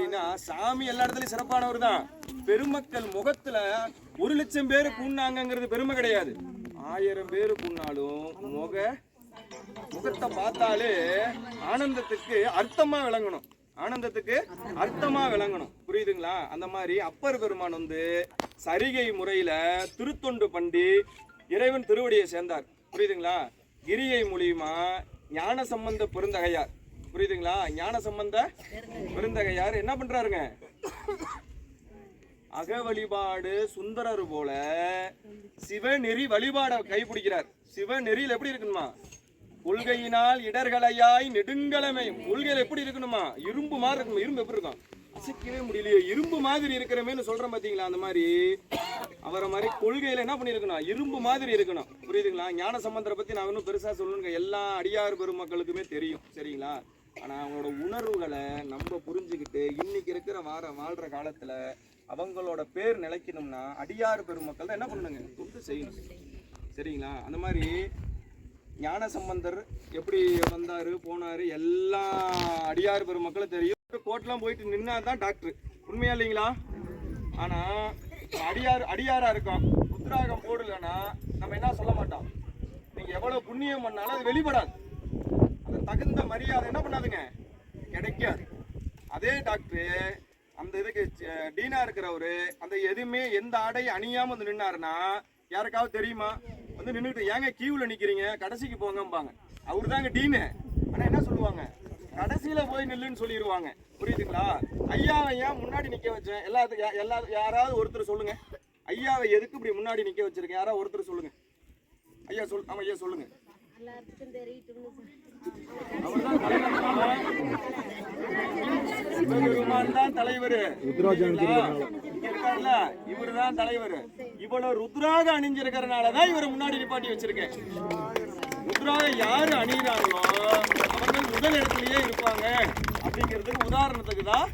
அப்படின்னா சாமி எல்லா இடத்துலயும் சிறப்பானவர் தான். பெருமக்கள் முகத்துல 1,00,000 பேர் கூண்ணாங்கிறது பெருமை கிடையாது. 1000 பேர் கூண்ணாலும் முகத்தை பார்த்தாலே ஆனந்தத்துக்கு அர்த்தமா விளங்கணும். புரியுதுங்களா? அந்த மாதிரி அப்பர் பெருமான் வந்து சரிகை முறையில திருத்தொண்டு பண்டி இறைவன் திருவடியை சேர்ந்தார். புரியுதுங்களா? கிரியை மூலியமா ஞான சம்பந்த பெருந்தகையார், புரியுதுங்களா? ஞான சம்பந்த பெருந்தகையார் என்ன பண்றாருங்க? அக வழிபாடு சுந்தரர் போல சிவநெறி வழிபாட கைப்பிடிக்கிறார். சிவநெறியில் எப்படி இருக்கணுமா? கொள்கையினால் இடர்களையாய் நெடுங்கலமையும். கொள்கையில் எப்படி இருக்கணுமா? இரும்பு மாதிரி இருக்கணும். இரும்பு எப்படி இருக்கும்? அசைக்கவே முடியலையே, இரும்பு மாதிரி இருக்கிறமேன்னு சொல்றேன் பாத்தீங்களா? அந்த மாதிரி அவரை மாதிரி கொள்கையில என்ன பண்ணிருக்கணும்? இரும்பு மாதிரி இருக்கணும். புரியுதுங்களா? ஞான சம்பந்தரை பத்தி நான் இன்னும் பெருசா சொல்லணுங்க, எல்லா அடியார் பெருமக்களுக்குமே தெரியும். சரிங்களா? ஆனா அவங்களோட உணர்வுகளை நம்ம புரிஞ்சுக்கிட்டு இன்னைக்கு இருக்கிற வாழ்ற காலத்துல அவங்களோட பேர் நிலைக்கணும்னா அடியார் பெருமக்கள் தான் என்ன பண்ணுங்க? தொண்டு செய்யணும். சரிங்களா? அந்த மாதிரி ஞான சம்பந்தர் எப்படி வந்தாரு போனாரு எல்லா அடியார் பெருமக்களும் தெரியும். கோர்ட்லாம் போயிட்டு நின்னா தான் டாக்டர். உண்மையா இல்லைங்களா? ஆனா அடியாரா இருக்கோம், ருத்ராகம் போடலன்னா நம்ம என்ன சொல்ல மாட்டோம். நீங்க எவ்வளவு புண்ணியம் பண்ணாலும் அது வெளிப்படாது. அது தகுந்த மரியாதை என்ன பண்ணாதுங்க? கிடைக்காது. அதே டாக்டர் அந்த இதுக்கு டீனா இருக்கிறவரு அந்த எதுவுமே எந்த ஆடையும் அணியாம வந்து நின்னாருன்னா யாருக்காவது தெரியுமா? வந்து நின்றுட்டு ஏங்க கியூல நிக்கிறீங்க, கடைசிக்கு போங்கம்பாங்க. அவரு தாங்க டீனு. ஆனா என்ன சொல்லுவாங்க? கடைசியில போய் நில்லுன்னு சொல்லிடுவாங்க. புரியுதுங்களா? ஐயாவை ஏன் முன்னாடி நிக்க வச்சேன்? யாராவது ஒருத்தர் சொல்லுங்க. ஐயாவை எதுக்கு இப்படி முன்னாடி நிக்க வச்சிருக்கேன்? யாராவது ஒருத்தர் சொல்லுங்க. ஐயா ஆமா ஐயா சொல்லுங்க. சிவபெருமான் தான் தலைவர். இவரு தான் தலைவர். இவ்வளவு ருத்ராக அணிஞ்சிருக்கிறதுனாலதான் இவரை முன்னாடி நிப்பாட்டி வச்சிருக்கேன். ருத்ராக யாரு அணிகிறாங்களோ அவர்கள் முதல் இடத்துலயே இருப்பாங்க அப்படிங்கிறதுக்கு உதாரணத்துக்கு தான்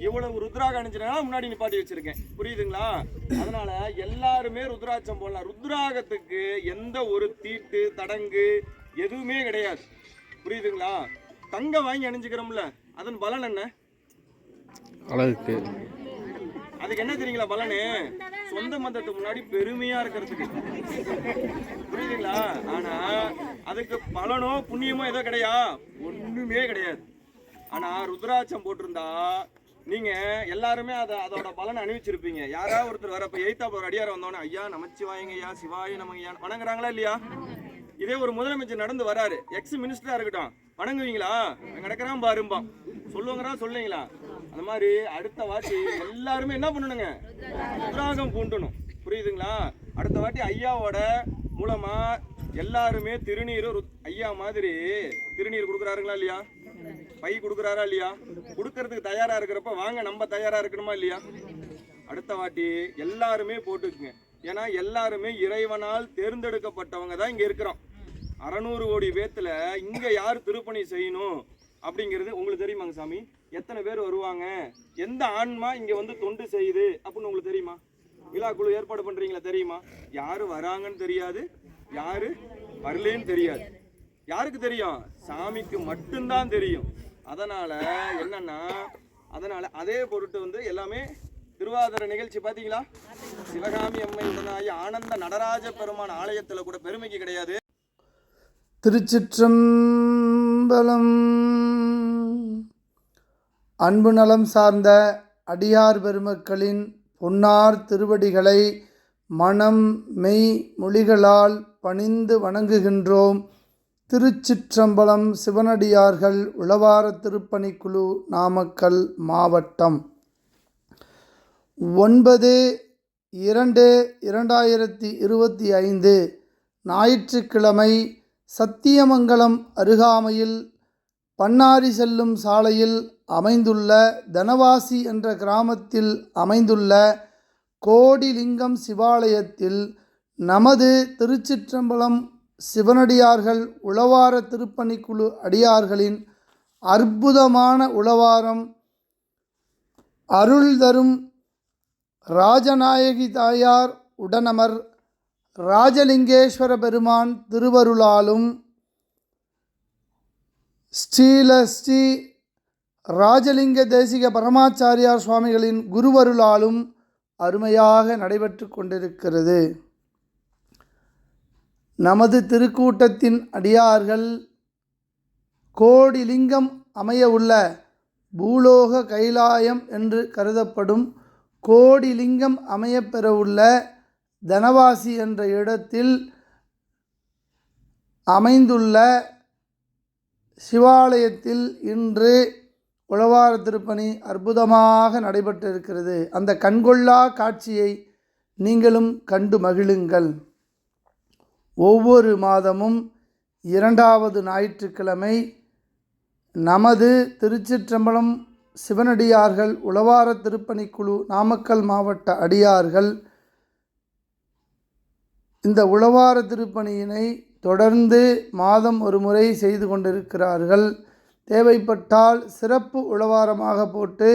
இவ்வளவு ருத்ராக அணிஞ்சிருக்கா முன்னாடி நிப்பாட்டி வச்சிருக்கேன். புரியுதுங்களா? அதனால எல்லாருமே ருத்ராட்சம் போடலாம். ருத்ராகத்துக்கு எந்த ஒரு தீட்டு தடங்கு எதுவுமே கிடையாது. புரியுதுங்களா? தங்கம் வாங்கி அணிஞ்சுக்கிறோம்ல, அதன் பலன் என்ன? அழகுக்கு. அதுக்கு என்ன தெரியுங்களா பலனு? சொந்த மந்தத்துக்கு முன்னாடி பெருமையா இருக்கிறதுக்கு. புரியுதுங்களா? ஆனா அதுக்கு பலனோ புண்ணியமோ ஏதோ ஒண்ணுமே கிடையாது. ஆனா ருத்ராட்சம் போட்டிருந்தா நீங்க எல்லாருமே அதோட பலனை அணிவிச்சிருப்பீங்க. யாராவது ஒருத்தர் வரப்ப எய்த்தா ஒரு அடியார வந்தோன்னே ஐயா நமச்சிவாயங்க ஐயா சிவாய நமங்கய்யா வணங்குறாங்களா இல்லையா? இதே ஒரு முதலமைச்சர் நடந்து வராரு, எக்ஸ் மினிஸ்டரா இருக்கட்டும், வணங்குவீங்களா? கிடக்குறான் பாரும்பா சொல்லுவாங்களா சொல்லுவீங்களா? அந்த மாதிரி அடுத்த வாட்டி எல்லாருமே என்ன பண்ணணுங்க? ருத்ராகம் பூண்டணும். புரியுதுங்களா? அடுத்த வாட்டி ஐயாவோட மூலமா எல்லாருமே திருநீர் ஐயா மாதிரி திருநீர் கொடுக்குறாருங்களா இல்லையா? பை கொடுக்குறாரா இல்லையா? கொடுக்கறதுக்கு தயாரா இருக்கிறப்ப வாங்க நம்ம தயாரா இருக்கணுமா இல்லையா? அடுத்த வாட்டி எல்லாருமே போட்டுக்குங்க. ஏன்னா எல்லாருமே இறைவனால் தேர்ந்தெடுக்கப்பட்டவங்க தான் இங்க இருக்கிறோம். 600 கோடி பேத்துல இங்க யார் திருப்பணி செய்யணும் அப்படிங்கிறது உங்களுக்கு தெரியுமாங்க சாமி? எத்தனை பேர் வருவாங்க, எந்த ஆன்மா இங்க வந்து தொண்டு செய்யுது அப்படின்னு உங்களுக்கு தெரியுமா? விழா குழு ஏற்பாடு பண்றீங்களா தெரியுமா? யாரு வராங்கன்னு தெரியாது, யாரு வரலன்னு தெரியாது. யாருக்கு தெரியும்? சாமிக்கு மட்டும்தான் தெரியும். அதனால என்னன்னா அதே பொருட்டு வந்து எல்லாமே திருவாதிரை நிகழ்ச்சி பாத்தீங்களா? சிவகாமி அம்மை உடனாய ஆனந்த நடராஜ பெருமான் ஆலயத்துல கூட பெருமைக்கு கிடையாது. திருச்சிற்றம்பலம். அன்பு நலம் சார்ந்த அடியார் பெருமக்களின் பொன்னார் திருவடிகளை மனம் மெய் மொழிகளால் பணிந்து வணங்குகின்றோம். திருச்சிற்றம்பலம் சிவனடியார்கள் உளவார திருப்பணிக்குழு, நாமக்கல் மாவட்டம். 9/2/2025 ஞாயிற்றுக்கிழமை சத்தியமங்கலம் அருகாமையில் பன்னாரி செல்லும் சாலையில் அமைந்துள்ள தனவாசி என்ற கிராமத்தில் அமைந்துள்ள கோடிலிங்கம் சிவாலயத்தில் நமது திருச்சிற்றம்பலம் சிவனடியார்கள் உளவார திருப்பணிக்குழு அடியார்களின் அற்புதமான உளவாரம் அருள் தரும் ராஜநாயகி தாயார் உடனமர் ராஜலிங்கேஸ்வர பெருமான் திருவருளாலும் ஸ்ரீ ராஜலிங்க தேசிக பரமாச்சாரியார் சுவாமிகளின் குருவருளாலும் அருமையாக நடைபெற்று கொண்டிருக்கிறது. நமது திருக்கூட்டத்தின் அடியார்கள் கோடி லிங்கம் அமைய உள்ள பூலோக கைலாயம் என்று கருதப்படும் கோடி லிங்கம் அமையப்பெற உள்ள தனவாசி என்ற இடத்தில் அமைந்துள்ள சிவாலயத்தில் இன்று உழவார திருப்பணி அற்புதமாக நடைபெற்றிருக்கிறது. அந்த கண்கொள்ளா காட்சியை நீங்களும் கண்டு மகிழுங்கள். ஒவ்வொரு மாதமும் 2வது ஞாயிற்றுக்கிழமை நமது திருச்சிற்றம்பலம் சிவனடியார்கள் உழவார திருப்பணிக்குழு நாமக்கல் மாவட்ட அடியார்கள் இந்த உழவார திருப்பணியினை தொடர்ந்து மாதம் ஒரு முறை செய்து கொண்டிருக்கிறார்கள். தேவைப்பட்டால் சிறப்பு உழவாரமாக போட்டு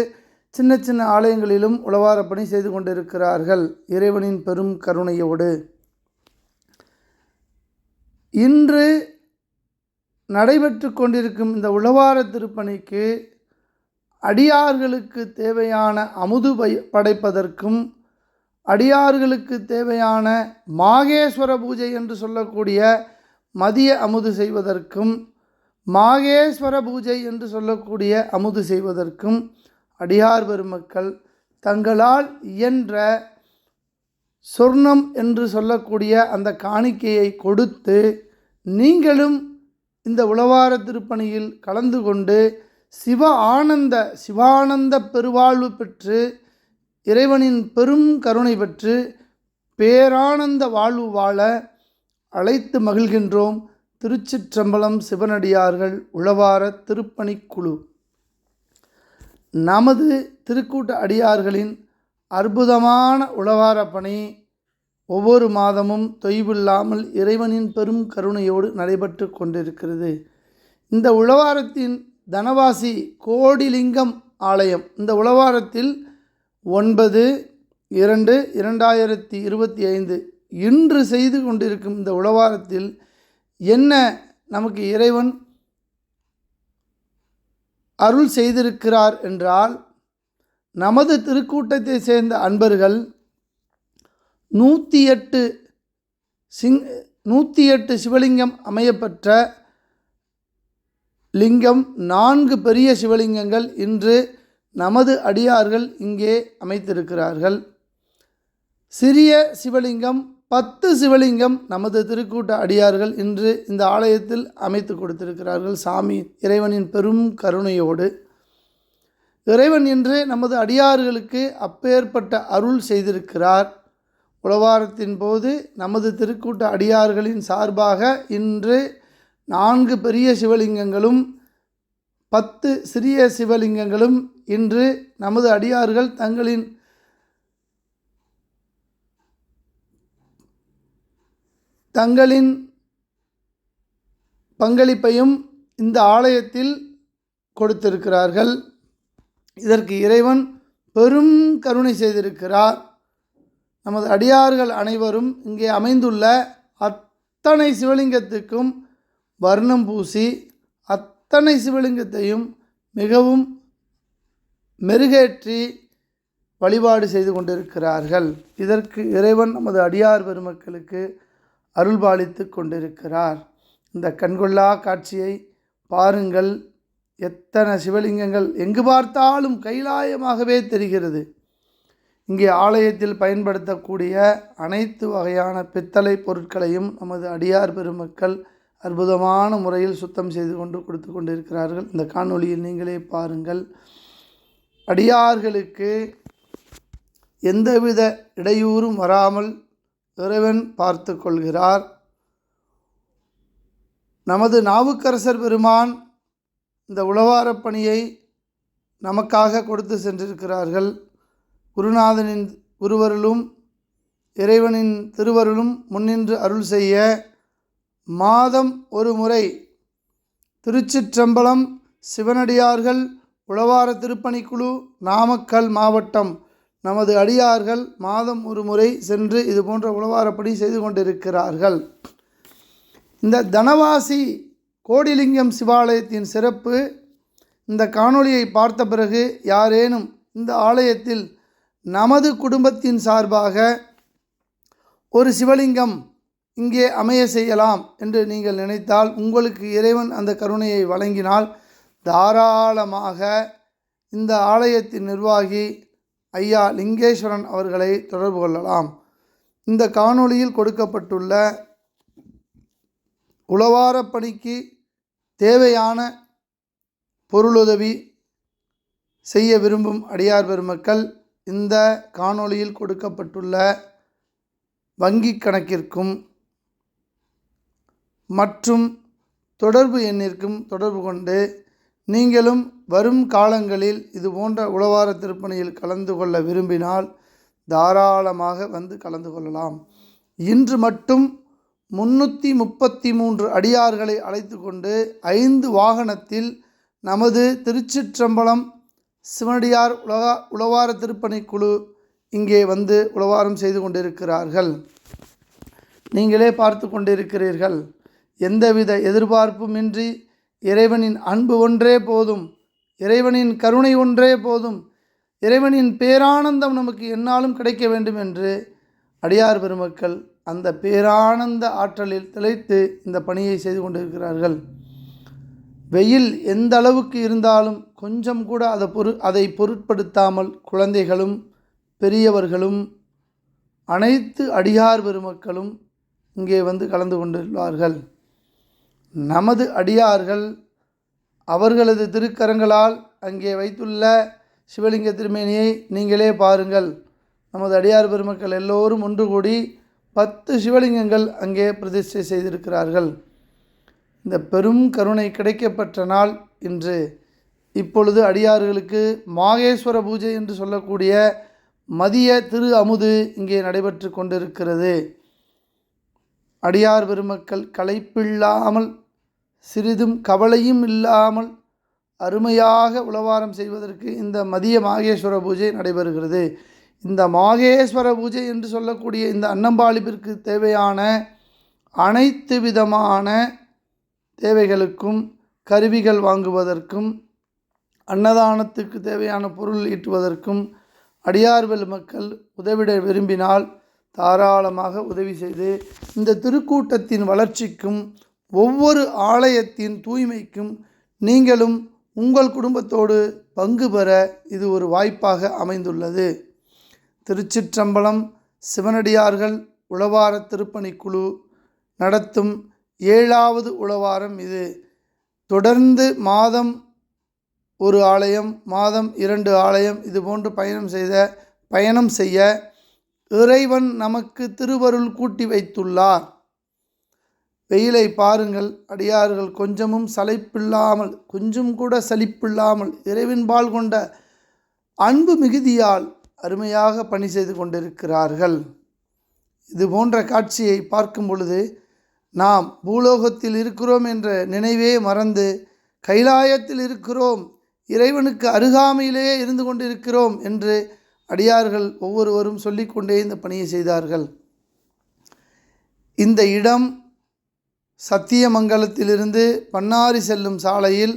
சின்ன சின்ன ஆலயங்களிலும் உழவார பணி செய்து கொண்டிருக்கிறார்கள். இறைவனின் பெரும் கருணையோடு இன்று நடைபெற்று கொண்டிருக்கும் இந்த உழவார திருப்பணிக்கு அடியார்களுக்கு தேவையான அமுது படைப்பதற்கும் அடியார்களுக்கு தேவையான மாகேஸ்வர பூஜை என்று சொல்லக்கூடிய மதிய அமுது செய்வதற்கும் மாகேஸ்வர பூஜை என்று சொல்லக்கூடிய அமுது செய்வதற்கும் அடியார் பெருமக்கள் தங்களால் இயன்ற சொர்ணம் என்று சொல்லக்கூடிய அந்த காணிக்கையை கொடுத்து நீங்களும் இந்த உழவார திருப்பணியில் கலந்து கொண்டு சிவானந்த பெருவாழ்வு பெற்று இறைவனின் பெரும் கருணை பெற்று பேரானந்த வாழ்வு வாழ அழைத்து மகிழ்கின்றோம். திருச்சிற்றம்பலம் சிவனடியார்கள் உழவார திருப்பணிக்குழு நமது திருக்கூட்ட அடியார்களின் அற்புதமான உழவார பணி ஒவ்வொரு மாதமும் தொய்வில்லாமல் இறைவனின் பெரும் கருணையோடு நடைபெற்று கொண்டிருக்கிறது. இந்த உழவாரத்தின் தனவாசி கோடிலிங்கம் ஆலயம் இந்த உழவாரத்தில் 9/2/2025 இன்று செய்து கொண்டிருக்கும் இந்த உழவாரத்தில் என்ன நமக்கு இறைவன் அருள் செய்திருக்கிறார் என்றால், நமது திருக்கூட்டத்தை சேர்ந்த அன்பர்கள் 108 சிவலிங்கம் அமையப்பெற்ற லிங்கம் 4 பெரிய சிவலிங்கங்கள் இன்று நமது அடியார்கள் இங்கே அமைத்திருக்கிறார்கள். சிறிய சிவலிங்கம் 10 சிவலிங்கம் நமது திருக்கூட்ட அடியார்கள் இன்று இந்த ஆலயத்தில் அமைத்து கொடுத்திருக்கிறார்கள். சாமி இறைவனின் பெரும் கருணையோடு இறைவன் இன்று நமது அடியார்களுக்கு அப்பேற்பட்ட அருள் செய்திருக்கிறார். உழவாரத்தின் போது நமது திருக்கூட்ட அடியார்களின் சார்பாக இன்று 4 பெரிய சிவலிங்கங்களும் 10 சிறிய சிவலிங்கங்களும் இன்று நமது அடியார்கள் தங்களின் பங்களிப்பையும் இந்த ஆலயத்தில் கொடுத்திருக்கிறார்கள். இதற்கு இறைவன் பெரும் கருணை செய்திருக்கிறார். நமது அடியார்கள் அனைவரும் இங்கே அமைந்துள்ள அத்தனை சிவலிங்கத்துக்கும் வர்ணம் பூசி அத்தனை சிவலிங்கத்தையும் மிகவும் மெருகேற்றி வழிபாடு செய்து கொண்டிருக்கிறார்கள். இதற்கு இறைவன் நமது அடியார் பெருமக்களுக்கு அருள்பாலித்து கொண்டிருக்கிறார். இந்த கண்கொள்ளா காட்சியை பாருங்கள். எத்தனை சிவலிங்கங்கள் எங்கு பார்த்தாலும் கைலாயமாகவே தெரிகிறது. இங்கே ஆலயத்தில் பயன்படுத்தக்கூடிய அனைத்து வகையான பித்தளை பொருட்களையும் நமது அடியார் பெருமக்கள் அற்புதமான முறையில் சுத்தம் செய்து கொடுத்து கொண்டிருக்கிறார்கள். இந்த காணொளியில் நீங்களே பாருங்கள். அடியார்களுக்கு எந்தவித இடையூறும் வராமல் இறைவன் பார்த்து கொள்கிறார். நமது நாவுக்கரசர் பெருமான் இந்த உழவாரப் பணியை நமக்காக கொடுத்து சென்றிருக்கிறார்கள். குருநாதனின் குருவருளும் இறைவனின் திருவருளும் முன்னின்று அருள் செய்ய மாதம் ஒரு முறை திருச்சிற்றம்பலம் சிவனடியார்கள் உழவார திருப்பணிக்குழு நாமக்கல் மாவட்டம் நமது அடியார்கள் மாதம் ஒரு முறை சென்று இது போன்ற உழவாரப்பணி செய்து கொண்டிருக்கிறார்கள். இந்த தனவாசி கோடிலிங்கம் சிவாலயத்தின் சிறப்பு, இந்த காணொளியை பார்த்த பிறகு யாரேனும் இந்த ஆலயத்தில் நமது குடும்பத்தின் சார்பாக ஒரு சிவலிங்கம் இங்கே அமைய செய்யலாம் என்று நீங்கள் நினைத்தால், உங்களுக்கு இறைவன் அந்த கருணையை வழங்கினால், தாராளமாக இந்த ஆலயத்தின் நிர்வாகி ஐயா லிங்கேஸ்வரன் அவர்களை தொடர்பு கொள்ளலாம். இந்த காணொளியில் கொடுக்கப்பட்டுள்ள உழவார பணிக்கு தேவையான பொருளுதவி செய்ய விரும்பும் அடியார் பெருமக்கள் இந்த காணொளியில் கொடுக்கப்பட்டுள்ள வங்கி கணக்கிற்கும் மற்றும் தொடர்பு எண்ணிற்கும் தொடர்பு கொண்டு நீங்களும் வரும் காலங்களில் இது போன்ற உழவார திருப்பணியில் கலந்து கொள்ள விரும்பினால் தாராளமாக வந்து கலந்து கொள்ளலாம். இன்று மட்டும் 333 அடியார்களை அழைத்து கொண்டு 5 வாகனத்தில் நமது திருச்சிற்றம்பலம் சிவனடியார் உழவார திருப்பணி குழு இங்கே வந்து உழவாரம் செய்து கொண்டிருக்கிறார்கள். நீங்களே பார்த்து கொண்டிருக்கிறீர்கள். எந்தவித எதிர்பார்ப்புமின்றி இறைவனின் அன்பு ஒன்றே போதும், இறைவனின் கருணை ஒன்றே போதும், இறைவனின் பேரானந்தம் நமக்கு எந்நாளும் கிடைக்க வேண்டும் என்று அடியார் பெருமக்கள் அந்த பேரானந்த ஆற்றலில் திளைத்து இந்த பணியை செய்து கொண்டிருக்கிறார்கள். வெயில் எந்த அளவுக்கு இருந்தாலும் கொஞ்சம் கூட அதை பொருட்படுத்தாமல் குழந்தைகளும் பெரியவர்களும் அனைத்து அடியார் பெருமக்களும் இங்கே வந்து கலந்து கொண்டுள்ளார்கள். நமது அடியார்கள் அவர்களது திருக்கரங்களால் அங்கே வைத்துள்ள சிவலிங்க திருமேனியை நீங்களே பாருங்கள். நமது அடியார் பெருமக்கள் எல்லோரும் ஒன்று கூடி 10 சிவலிங்கங்கள் அங்கே பிரதிஷ்டை செய்திருக்கிறார்கள். இந்த பெரும் கருணை கிடைக்கப்பெற்ற நாள் இன்று. இப்பொழுது அடியார்களுக்கு மாகேஸ்வர பூஜை என்று சொல்லக்கூடிய மதிய திரு அமுது இங்கே நடைபெற்று கொண்டிருக்கிறது. அடியார் பெருமக்கள் களைப்பில்லாமல் சிறிதும் கவலையும் இல்லாமல் அருமையாக உழவாரம் செய்வதற்கு இந்த மதிய மாகேஸ்வர பூஜை நடைபெறுகிறது. இந்த மாகேஸ்வர பூஜை என்று சொல்லக்கூடிய இந்த அன்னம்பாளிப்பிற்கு தேவையான அனைத்து விதமான தேவைகளுக்கும் கருவிகள் வாங்குவதற்கும் அன்னதானத்துக்கு தேவையான பொருள் ஈட்டுவதற்கும் அடியார் பெருமக்கள் உதவிட விரும்பினால் தாராளமாக உதவி செய்து இந்த திருக்கூட்டத்தின் வளர்ச்சிக்கும் ஒவ்வொரு ஆலயத்தின் தூய்மைக்கும் நீங்களும் உங்கள் குடும்பத்தோடு பங்கு பெற இது ஒரு வாய்ப்பாக அமைந்துள்ளது. திருச்சிற்றம்பலம் சிவனடியார்கள் உழவார திருப்பணி குழு நடத்தும் 7வது உழவாரம் இது. தொடர்ந்து மாதம் ஒரு ஆலயம், மாதம் 2 ஆலயம் இதுபோன்று பயணம் செய்ய இறைவன் நமக்கு திருவருள் கூட்டி வைத்துள்ளார். வெயிலை பாருங்கள். அடியார்கள் கொஞ்சமும் சளைப்பில்லாமல், கொஞ்சம் கூட சலிப்பில்லாமல் இறைவன்பால் கொண்ட அன்பு மிகுதியால் அருமையாக பணி செய்து கொண்டிருக்கிறார்கள். இது போன்ற காட்சியை பார்க்கும் பொழுது நாம் பூலோகத்தில் இருக்கிறோம் என்ற நினைவே மறந்து கைலாயத்தில் இருக்கிறோம், இறைவனுக்கு அருகாமையிலே இருந்து கொண்டிருக்கிறோம் என்று அடியார்கள் ஒவ்வொருவரும் சொல்லிக்கொண்டே இந்த பணியை செய்தார்கள். இந்த இடம் சத்தியமங்கலத்திலிருந்து பன்னாரி செல்லும் சாலையில்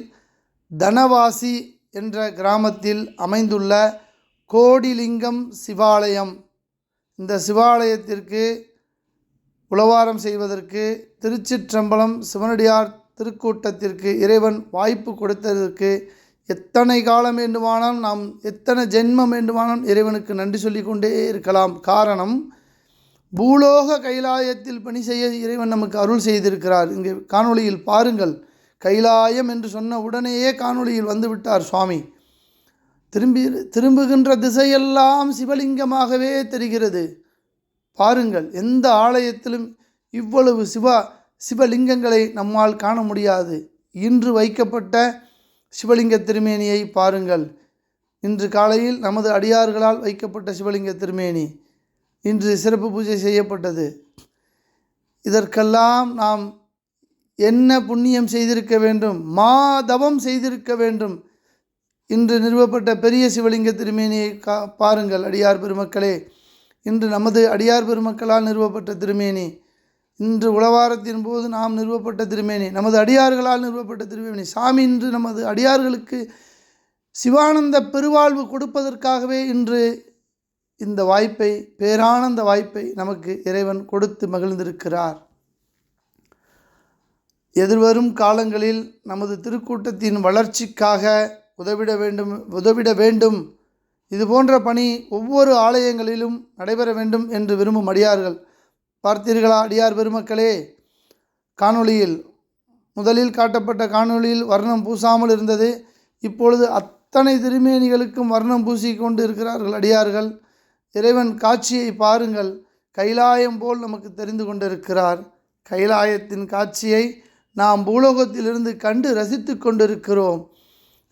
தனவாசி என்ற கிராமத்தில் அமைந்துள்ள கோடிலிங்கம் சிவாலயம். இந்த சிவாலயத்திற்கு உழவாரம் செய்வதற்கு திருச்சிற்றம்பலம் சிவனடியார் திருக்கூட்டத்திற்கு இறைவன் வாய்ப்பு கொடுத்ததற்கு எத்தனை காலம் வேண்டுமானாலும் நாம் எத்தனை ஜென்மம் வேண்டுமானாலும் இறைவனுக்கு நன்றி சொல்லிக்கொண்டே இருக்கலாம். காரணம், பூலோக கைலாயத்தில் பணி செய்ய இறைவன் நமக்கு அருள் செய்திருக்கிறார். இங்கே காணொளியில் பாருங்கள். கைலாயம் என்று சொன்ன உடனேயே காணொளியில் வந்துவிட்டார் சுவாமி. திரும்புகின்ற திசையெல்லாம் சிவலிங்கமாகவே தெரிகிறது. பாருங்கள், எந்த ஆலயத்திலும் இவ்வளவு சிவலிங்கங்களை நம்மால் காண முடியாது. இன்று வைக்கப்பட்ட சிவலிங்க திருமேனியை பாருங்கள். இன்று காலையில் நமது அடியார்களால் வைக்கப்பட்ட சிவலிங்க திருமேனி இன்று சிறப்பு பூஜை செய்யப்பட்டது. இதற்கெல்லாம் நாம் என்ன புண்ணியம் செய்திருக்க வேண்டும், மாதவம் செய்திருக்க வேண்டும். இன்று நிறுவப்பட்ட பெரிய சிவலிங்க திருமேனியை பாருங்கள் அடியார் பெருமக்களே. இன்று நமது அடியார் பெருமக்களால் நிறுவப்பட்ட திருமேனி இன்று உளவாரத்தின் போது நாம் நிறுவப்பட்ட திருமேனி, நமது அடியார்களால் நிறுவப்பட்ட திருமேனி சாமி இன்று நமது அடியார்களுக்கு சிவானந்த பெருவாழ்வு கொடுப்பதற்காகவே இன்று இந்த வாய்ப்பை, பேரானந்த வாய்ப்பை நமக்கு இறைவன் கொடுத்து மகிழ்ந்திருக்கிறார். எதிர்வரும் காலங்களில் நமது திருக்கூட்டத்தின் வளர்ச்சிக்காக உதவிட வேண்டும். இது போன்ற பணி ஒவ்வொரு ஆலயங்களிலும் நடைபெற வேண்டும் என்று விரும்பும் அடியார்கள் பார்த்தீர்களா? அடியார் பெருமக்களே, காணொளியில் முதலில் காட்டப்பட்ட காணொளியில் வர்ணம் பூசாமல் இருந்தது. இப்பொழுது அத்தனை திருமேனிகளுக்கும் வர்ணம் பூசி கொண்டு இருக்கிறார்கள் அடியார்கள். இறைவன் காட்சியை பாருங்கள். கைலாயம் போல் நமக்கு தெரிந்து கொண்டிருக்கிறார். கைலாயத்தின் காட்சியை நாம் பூலோகத்திலிருந்து கண்டு ரசித்து கொண்டிருக்கிறோம்.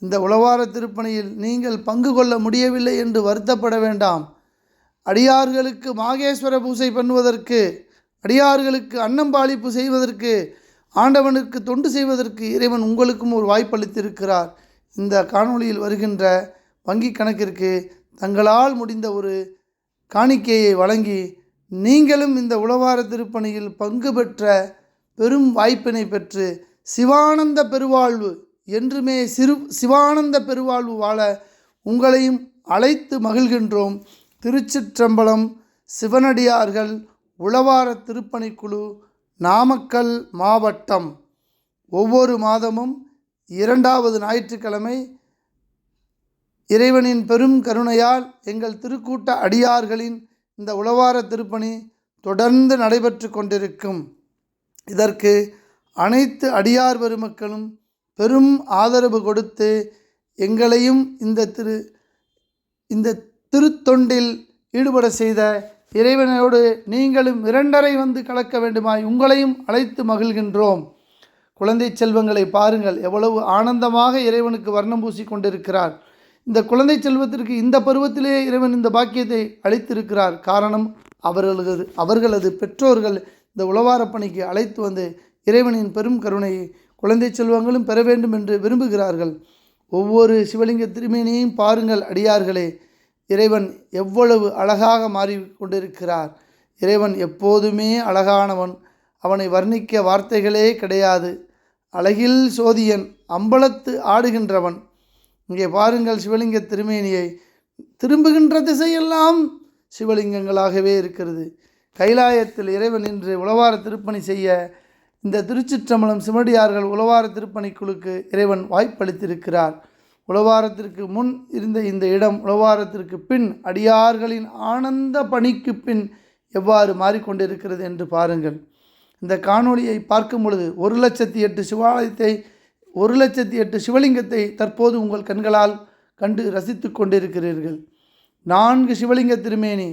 இந்த உளவார திருப்பணியில் நீங்கள் பங்கு கொள்ள முடியவில்லை என்று வருத்தப்பட வேண்டாம். அடியார்களுக்கு மாகேஸ்வர பூசை பண்ணுவதற்கு, அடியார்களுக்கு அன்னம்பாளிப்பு செய்வதற்கு, ஆண்டவனுக்கு தொண்டு செய்வதற்கு இறைவன் உங்களுக்கும் ஒரு வாய்ப்பளித்திருக்கிறார். இந்த காணொளியில் வருகின்ற வங்கி கணக்கிற்கு தங்களால் முடிந்த ஒரு காணிக்கையை வழங்கி நீங்களும் இந்த உளவார திருப்பணியில் பங்கு பெற்ற பெரும் வாய்ப்பினை பெற்று சிவானந்த பெருவாழ்வு என்றுமே சிவானந்த பெருவாழ்வு வாழ உங்களையும் அழைத்து மகிழ்கின்றோம். திருச்சிற்றம்பலம், சிவனடியார்கள் உளவார திருப்பணிக்குழு, நாமக்கல் மாவட்டம். ஒவ்வொரு மாதமும் 2வது ஞாயிற்றுக்கிழமை இறைவனின் பெரும் கருணையால் எங்கள் திருக்கூட்ட அடியார்களின் இந்த உளவார திருப்பணி தொடர்ந்து நடைபெற்று கொண்டிருக்கும். இதற்கு அனைத்து அடியார் பெருமக்களும் பெரும் ஆதரவு கொடுத்து எங்களையும் இந்த திருத்தொண்டில் ஈடுபட செய்த இறைவனோடு நீங்களும் 2:30 வந்து கலக்க வேண்டுமாய் உங்களையும் அழைத்து மகிழ்கின்றோம். குழந்தை செல்வங்களை பாருங்கள், எவ்வளவு ஆனந்தமாக இறைவனுக்கு வர்ணம் பூசி கொண்டிருக்கிறார். இந்த குழந்தை செல்வத்திற்கு இந்த பருவத்திலே இறைவன் இந்த பாக்கியத்தை அளித்திருக்கிறார். காரணம், அவர்களது பெற்றோர்கள் இந்த உளவார பணிக்கு அழைத்து வந்து இறைவனின் பெரும் கருணையை குழந்தை செல்வங்களும் பெற வேண்டும் என்று விரும்புகிறார்கள். ஒவ்வொரு சிவலிங்க திருமேனியையும் பாருங்கள் அடியார்களே. இறைவன் எவ்வளவு அழகாக மாறி கொண்டிருக்கிறார். இறைவன் எப்போதுமே அழகானவன். அவனை வர்ணிக்க வார்த்தைகளே கிடையாது. அழகில் சோதியன், அம்பலத்து ஆடுகின்றவன். இங்கே பாருங்கள் சிவலிங்க திருமேனியை. திரும்புகின்ற திசையெல்லாம் சிவலிங்கங்களாகவே இருக்கிறது. கைலாயத்தில் இறைவன் இன்று உளவார திருப்பணி செய்ய இந்த திருச்சிற்றம்பலம் சிவனடியார்கள் உளவார திருப்பணிக்குழுக்கு இறைவன் வாய்ப்பளித்திருக்கிறார். உளவாரத்திற்கு முன் இருந்த இந்த இடம் உளவாரத்திற்கு பின் அடியார்களின் ஆனந்த பணிக்கு பின் எவ்வாறு மாறிக்கொண்டிருக்கிறது என்று பாருங்கள். இந்த காணொளியை பார்க்கும் பொழுது 1,08,000 சிவலிங்கத்தை தற்போது உங்கள் கண்களால் கண்டு ரசித்து கொண்டிருக்கிறீர்கள். 4 சிவலிங்க திருமேனி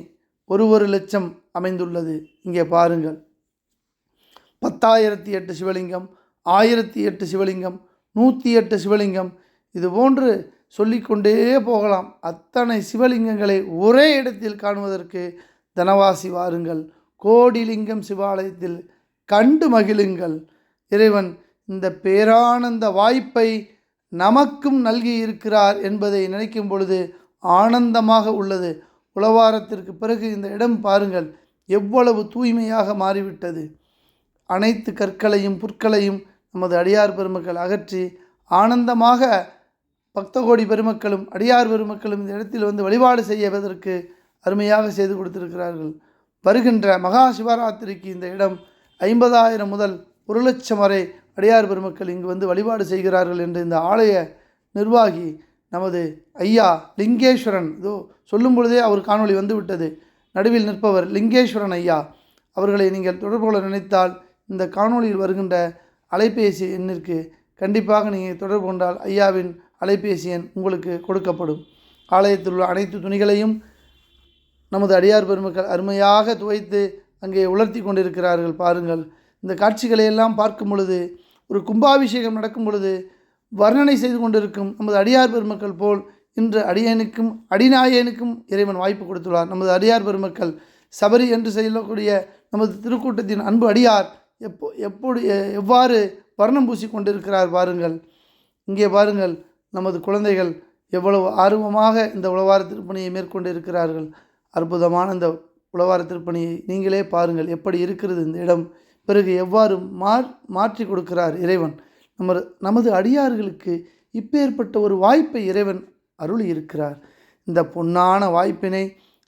1,00,000 அமைந்துள்ளது. இங்கே பாருங்கள். 10,008 சிவலிங்கம், 1008 சிவலிங்கம், 108 சிவலிங்கம், இது போன்று சொல்லிக்கொண்டே போகலாம். அத்தனை சிவலிங்கங்களை ஒரே இடத்தில் காணுவதற்கு தனவாசி வாருங்கள். கோடிலிங்கம் சிவாலயத்தில் கண்டு மகிழுங்கள். இறைவன் இந்த பேரானந்த வாய்ப்பை நமக்கும் நல்கி இருக்கிறார் என்பதை நினைக்கும் பொழுது ஆனந்தமாக உள்ளது. உளவாரத்திற்கு பிறகு இந்த இடம் பாருங்கள், எவ்வளவு தூய்மையாக மாறிவிட்டது. அனைத்து கற்களையும் புற்களையும் நமது அடியார் பெருமக்கள் அகற்றி ஆனந்தமாக பக்தகோடி பெருமக்களும் அடியார் பெருமக்களும் இந்த இடத்தில் வந்து வழிபாடு செய்வதற்கு அருமையாக செய்து கொடுத்திருக்கிறார்கள். வருகின்ற மகா சிவராத்திரிக்கு இந்த இடம் 50,000 முதல் 1,00,000 வரை அடியார் பெருமக்கள் இங்கு வந்து வழிபாடு செய்கிறார்கள் என்று இந்த ஆலய நிர்வாகி நமது ஐயா லிங்கேஸ்வரன், இதோ சொல்லும் பொழுதே அவர் காணொளி வந்து விட்டது, நடுவில் நிற்பவர் லிங்கேஸ்வரன் ஐயா அவர்களை நீங்கள் தொடர்பு கொள்ள நினைத்தால் இந்த காணொளியில் வருகின்ற அலைபேசி எண்ணிற்கு கண்டிப்பாக நீங்கள் தொடர்பு கொண்டால் ஐயாவின் அலைபேசி எண் உங்களுக்கு கொடுக்கப்படும். ஆலயத்தில் உள்ள அனைத்து துணிகளையும் நமது அடியார் பெருமக்கள் அருமையாக துவைத்து அங்கே உலர்த்தி கொண்டிருக்கிறார்கள். பாருங்கள், இந்த காட்சிகளை எல்லாம் பார்க்கும் பொழுது ஒரு கும்பாபிஷேகம் நடக்கும் பொழுது வர்ணனை செய்து கொண்டிருக்கும் நமது அடியார் பெருமக்கள் போல் இன்று அடியனுக்கும் அடிநாயனுக்கும் இறைவன் வாய்ப்பு கொடுத்துள்ளார். நமது அடியார் பெருமக்கள் சபரி என்று சொல்லக்கூடிய நமது திருக்கூட்டத்தின் அன்பு அடியார் எவ்வாறு வர்ணம் பூசி கொண்டிருக்கிறார் பாருங்கள். இங்கே பாருங்கள், நமது குழந்தைகள் எவ்வளவு ஆர்வமாக இந்த உளவார திருப்பணியை மேற்கொண்டு இருக்கிறார்கள். அற்புதமான இந்த உளவார திருப்பணியை நீங்களே பாருங்கள் எப்படி இருக்கிறது இந்த இடம். பிறகு எவ்வாறு மாற்றி கொடுக்கிறார் இறைவன். நமது அடியார்களுக்கு இப்பேற்பட்ட ஒரு வாய்ப்பை இறைவன் அருளி இருக்கிறார். இந்த பொன்னான வாய்ப்பினை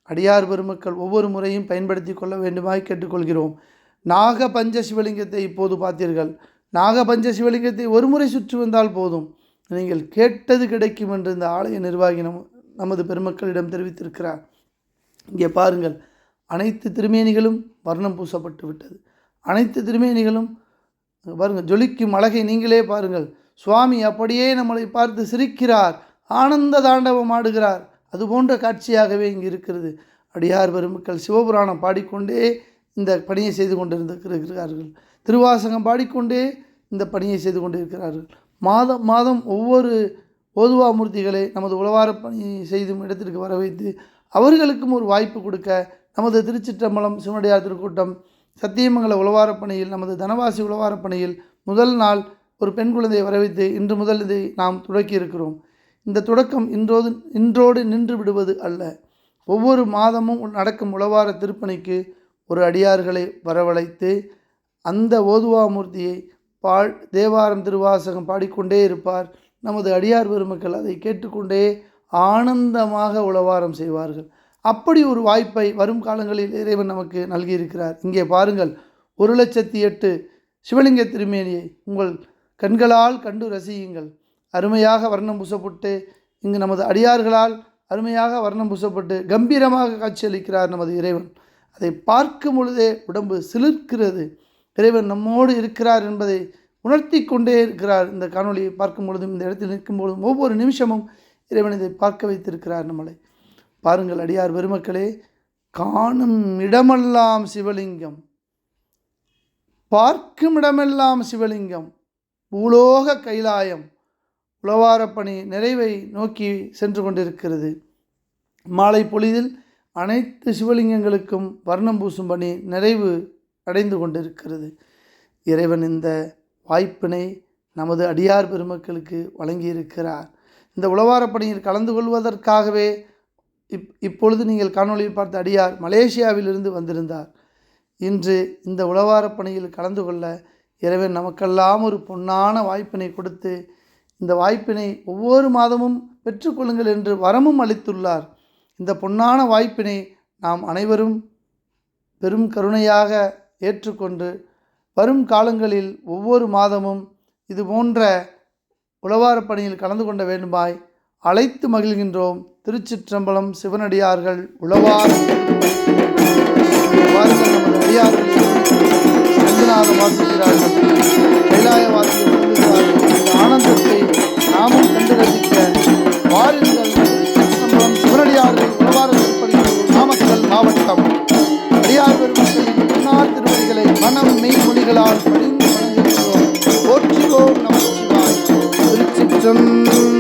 அடியார் பெருமக்கள் ஒவ்வொரு முறையும் பயன்படுத்தி கொள்ள வேண்டுமாய் கேட்டுக்கொள்கிறோம். நாகபஞ்ச சிவலிங்கத்தை இப்போது பார்த்தீர்கள். நாகபஞ்ச சிவலிங்கத்தை ஒரு முறை சுற்றி வந்தால் போதும், நீங்கள் கேட்டது கிடைக்கும் என்று இந்த ஆலய நிர்வாகி நமது பெருமக்களிடம் தெரிவித்திருக்கிறார். இங்கே பாருங்கள், அனைத்து திருமேனிகளும் வர்ணம் பூசப்பட்டு விட்டது. அனைத்து திருமேனிகளும் பாருங்கள், ஜொலிக்கும் அழகை நீங்களே பாருங்கள். சுவாமி அப்படியே நம்மளை பார்த்து சிரிக்கிறார், ஆனந்த தாண்டவம் ஆடுகிறார். அதுபோன்ற காட்சியாகவே இங்கு இருக்கிறது. அடியார் பெருமக்கள் சிவபுராணம் பாடிக்கொண்டே இந்த பணியை செய்து கொண்டிருக்கிறார்கள். திருவாசகம் பாடிக்கொண்டே இந்த பணியை செய்து கொண்டிருக்கிறார்கள். மாதம் மாதம் ஒவ்வொரு ஓதுவா மூர்த்திகளை நமது உழவார பணி செய்தும் இடத்திற்கு வர வைத்து அவர்களுக்கும் ஒரு வாய்ப்பு கொடுக்க நமது திருச்சிற்றம்பலம் சிவனடியார் திருக்கூட்டம் சத்தியமங்கல உழவார பணியில், நமது தனவாசி உழவார பணியில் முதல் நாள் ஒரு பெண் குழந்தையை வரவைத்து இன்று முதல் இதை நாம் தொடக்கி இருக்கிறோம். இந்த தொடக்கம் இன்றோடு நின்று விடுவது அல்ல. ஒவ்வொரு மாதமும் நடக்கும் உழவார திருப்பணிக்கு ஒரு அடியார்களை வரவழைத்து அந்த ஓதுவா மூர்த்தியை தேவாரம் திருவாசகம் பாடிக்கொண்டே இருப்பார். நமது அடியார் பெருமக்கள் அதை கேட்டுக்கொண்டே ஆனந்தமாக உழவாரம் செய்வார்கள். அப்படி ஒரு வாய்ப்பை வரும் காலங்களில் இறைவன் நமக்கு நல்கியிருக்கிறார். இங்கே பாருங்கள், 1,08,000 சிவலிங்க திருமேனியை உங்கள் கண்களால் கண்டு ரசியுங்கள். அருமையாக வர்ணம் பூசப்பட்டு இங்கு நமது அடியார்களால் அருமையாக வர்ணம் பூசப்பட்டு கம்பீரமாக காட்சியளிக்கிறார் நமது இறைவன். அதை பார்க்கும் பொழுதே உடம்பு சிலிர்க்கிறது. இறைவன் நம்மோடு இருக்கிறார் என்பதை உணர்த்தி கொண்டே இருக்கிறார். இந்த காணொலியை பார்க்கும் பொழுதும், இந்த இடத்தில் நிற்கும் பொழுதும், ஒவ்வொரு நிமிஷமும் இறைவன் இதை பார்க்க வைத்திருக்கிறார் நம்மளை. பாருங்கள் அடியார் பெருமக்களே, காணும் இடமெல்லாம் சிவலிங்கம், பார்க்கும் இடமெல்லாம் சிவலிங்கம், பூலோக கைலாயம் உழவாரப்பணி நிறைவை நோக்கி சென்று கொண்டிருக்கிறது. மாலை பொழுதில் அனைத்து சிவலிங்கங்களுக்கும் வர்ணம் பூசும் பணி நிறைவு அடைந்து கொண்டிருக்கிறது. இறைவன் இந்த வாய்ப்பினை நமது அடியார் பெருமக்களுக்கு வழங்கியிருக்கிறார். இந்த உழவாரப்பணியில் கலந்து கொள்வதற்காகவே இப்பொழுது நீங்கள் காணொலியில் பார்த்த அடியார் மலேசியாவிலிருந்து வந்திருந்தார். இன்று இந்த உழவாரப்பணியில் கலந்து கொள்ள இறைவன் நமக்கெல்லாம் ஒரு பொன்னான வாய்ப்பினை கொடுத்து இந்த வாய்ப்பினை ஒவ்வொரு மாதமும் பெற்றுக்கொள்ளுங்கள் என்று வரமும் அளித்துள்ளார். இந்த பொன்னான வாய்ப்பினை நாம் அனைவரும் பெரும் கருணையாக ஏற்றுக்கொண்டு வரும் காலங்களில் ஒவ்வொரு மாதமும் இது போன்ற உழவாரப் பணியில் கலந்து கொள்ள வேண்டுமாய் அழைத்து மகிழ்கின்றோம். திருச்சிற்றம்பலம் சிவனடியார்கள் உழவார நமது அடியார்கள் ரங்கநாதம் வாசிக்கிறார்கள், கைலாய வாசியம் சொல்லுகிறார்கள். இந்த ஆனந்தத்தை நாமும் கண்டு ரசிக்க வாருங்கள். திருச்சிற்றம்பலம் சிவனடியார்கள் உழவார திருப்பணிகள் நாமக்கல் மாவட்டம். அடியார் பெருமக்களின் முன்னாள் திருவடிகளை மனம் மெய் மொழிகளால் பணிந்து வணங்குகிறோம். போற்றுவோம் நமச்சிவாய். திருச்சிற்றம்பலம்.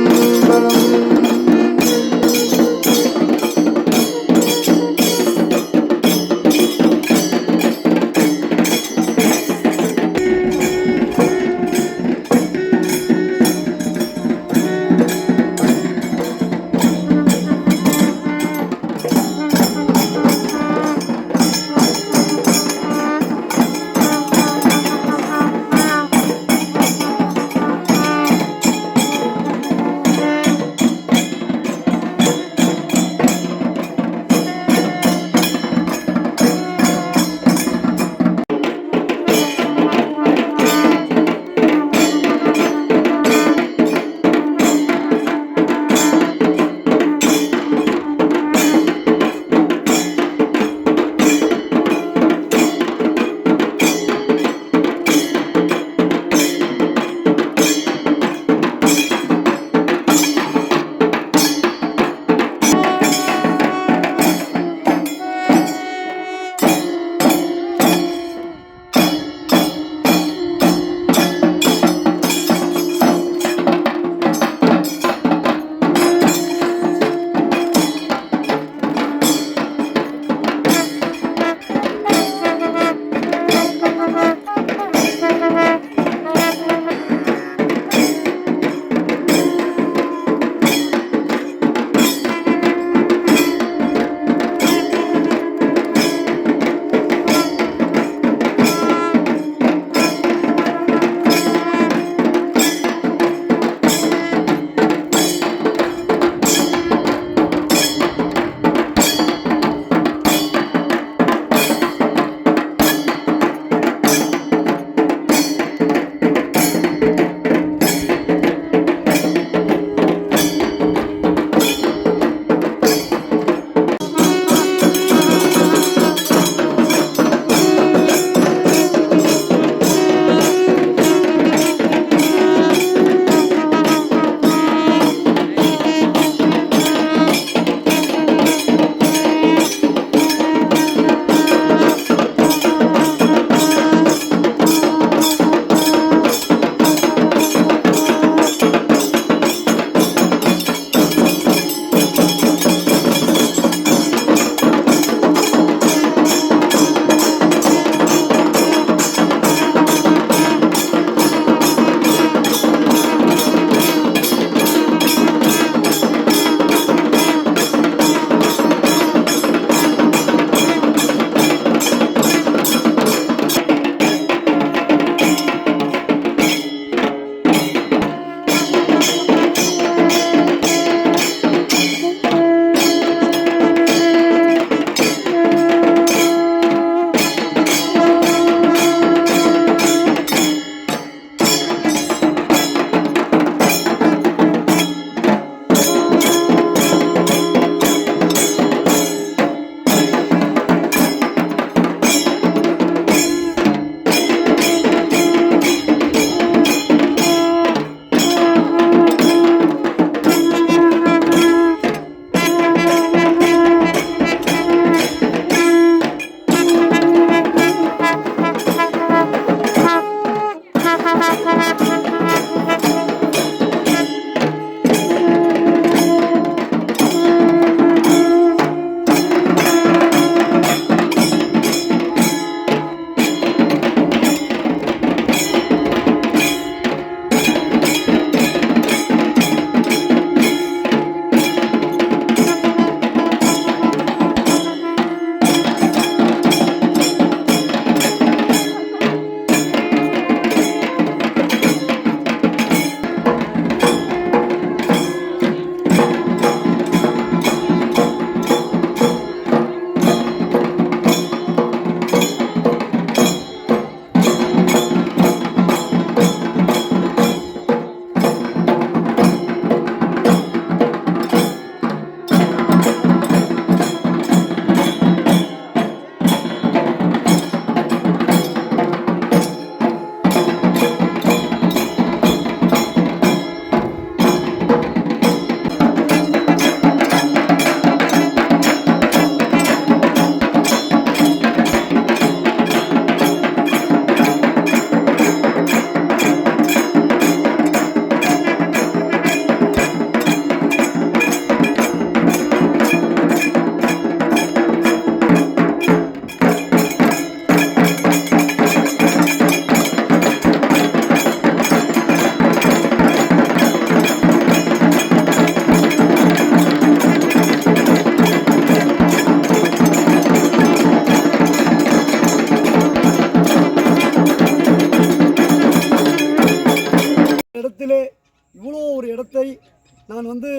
நான் வந்து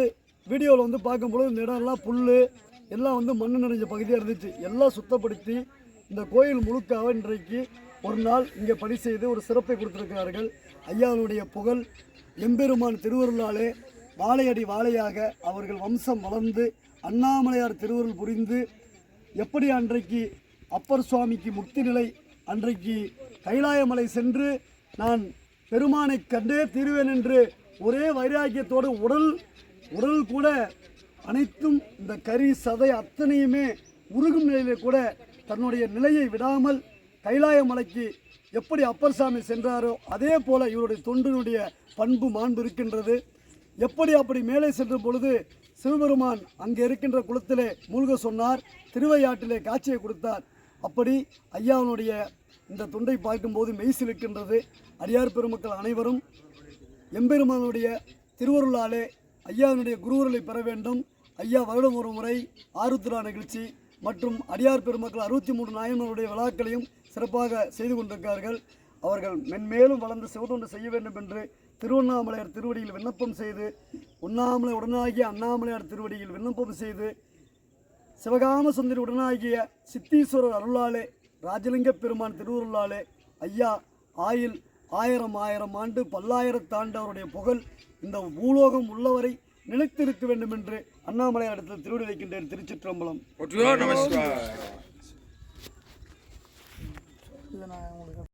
வீடியோவில் வந்து பார்க்கும்பொழுது இந்த இடம்லாம் புல் எல்லாம் வந்து மண்ணு நிறைஞ்ச பகுதியாக இருந்துச்சு. எல்லாம் சுத்தப்படுத்தி இந்த கோயில் முழுக்காக இன்றைக்கு ஒரு நாள் இங்கே பணி செய்து ஒரு சிறப்பை கொடுத்திருக்கிறார்கள். ஐயாவுடைய புகழ் எம்பெருமான் திருவருளாலே வாழையடி வாழையாக அவர்கள் வம்சம் வளர்ந்து அண்ணாமலையார் திருவருள் புரிந்து எப்படி அன்றைக்கு அப்பர் சுவாமிக்கு முக்தி நிலை அன்றைக்கு கைலாயமலை சென்று நான் பெருமானை கண்டே தீருவேன் என்று ஒரே வைராக்கியத்தோடு உடல் கூட அனைத்தும் இந்த கரி சதை அத்தனையுமே உருகும் நிலையிலே கூட தன்னுடைய நிலையை விடாமல் கைலாய மலைக்கு எப்படி அப்பர் சாமி சென்றாரோ அதே போல இவருடைய தொண்டினுடைய பண்பு மாண்பு இருக்கின்றது. எப்படி அப்படி மேலே சென்ற பொழுது சிவபெருமான் அங்கே இருக்கின்ற குளத்திலே மூழ்க சொன்னார், திருவையாற்றிலே காட்சியை கொடுத்தார். அப்படி ஐயாவுடைய இந்த தொண்டை பார்க்கும்போது மெய்சிலிருக்கின்றது. அடியார் பெருமக்கள் அனைவரும் எம்பெருமானுடைய திருவருளாலே ஐயாவினுடைய குருவருளை பெற வேண்டும். ஐயா வருடம் ஒரு முறை ஆருத்ரா நிகழ்ச்சி மற்றும் அடியார் பெருமக்கள் 63 நாயன்மாருடைய விழாக்களையும் சிறப்பாக செய்து கொண்டிருக்கிறார்கள். அவர்கள் மென்மேலும் வளர்ந்து சிவத்தொண்டு செய்ய வேண்டும் என்று திருவண்ணாமலையார் திருவடியில் விண்ணப்பம் செய்து, உண்ணாமலை உடனாகிய அண்ணாமலையார் திருவடியில் விண்ணப்பம் செய்து, சிவகாம சுந்தரி உடனாகிய சித்தீஸ்வரர் அருளாலே ராஜலிங்க பெருமான் திருவருளாலே ஐயா ஆயில் 1000 ஆண்டு பல்லாயிரத்தாண்டு அவருடைய புகழ் இந்த பூலோகம் உள்ளவரை நிலைத்திருக்க வேண்டும் என்று அண்ணாமலையார் இடத்தில் திருவடி வைக்கின்றேன். திருச்சிற்றம்பலம்.